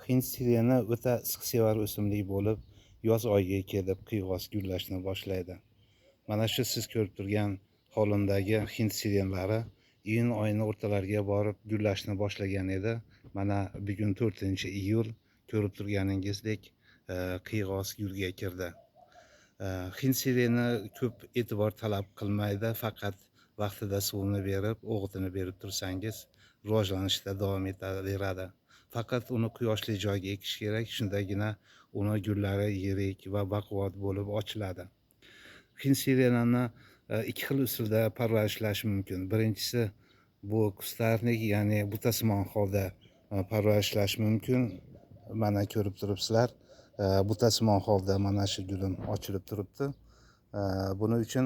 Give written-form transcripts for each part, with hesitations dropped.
Hind sireni o'ta issiqsevar o'simlik bo'lib, yoz oyiga kelib qiyg'os gullashni boshlaydi. Mana shu siz ko'rib turgan hovlimdagi hind sirenlari iyun oyining o'rtalariga borib gullashni boshlagan edi. Mana bugun 4-iyul ko'rib turganingizdek qiyg'os gulga kirdi. Hind sireni ko'p e'tibor talab qilmaydi, faqat vaqtida suvini berib, o'g'itini berib tursangiz rivojlanishda davom etaveradi. Faqat uni quyoshli joyga ekish kerak, shundagina uni gullari yirik va baquvvat bo'lib ochiladi. Hind sirenini ikki xil usulda parvarishlash mumkin. Birinchisi bu kustarnik, ya'ni butasimon holda parvarishlash mumkin. Mana ko'rib turibsizlar, butasimon holda mana shu gulim ochilib turibdi. Buning uchun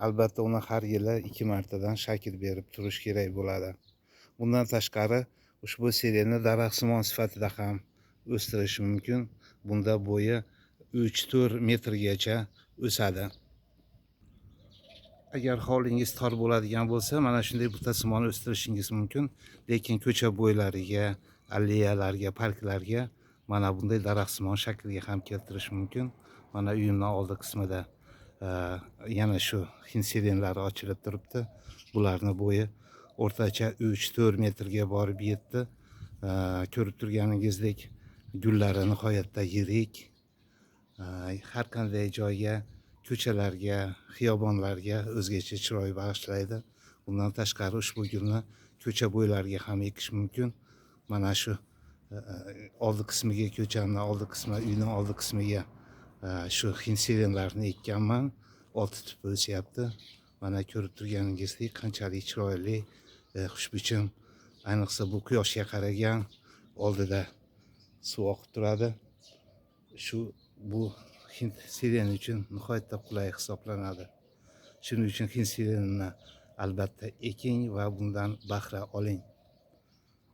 albatta uni har yili 2 martadan shakl berib turish kerak bo'ladi. Bundan tashqari ushbu sireni daraxtsimon sifatida ham o'stirish mumkin. Bunda bo'yi 3-4 metrgacha o'sadi. Agar hovlingiz tor bo'ladigan bo'lsa, mana shunday butasimon o'stirishingiz mumkin. Lekin ko'cha bo'ylariga, alleyalarga, parklarga mana bunday daraxtsimon shaklga ham keltirish mumkin. Mana uyimning oldi qismida yana shu hind sirenlari ochilib turibdi. Bularning bo'yi o'rtacha 3-4 metrga borib yetdi. Ko'rib turganingizdek gullari nihoyatda yirik. Har qanday joyga, ko'chalarga, xiyobonlarga o'zgacha chiroy bag'ishlaydi. Bundan tashqari ushbu gulni ko'cha bo'ylariga ham ekish mumkin. Mana shu oldi qismiga, ko'chaning oldi qismi, uyning oldi qismiga shu hind sirenlarini ekkanman. 6 tup o'syapti. Mana ko'rib turganingizdek qanchalik chiroyli, xushbichim. Ayniqsa bu quyoshga qaragan oldida suv oqib turadi. Bu hind sireni uchun nihoyatda qulay hisoblanadi. Shuning uchun hind sirenini albatta eking va bundan bahra oling.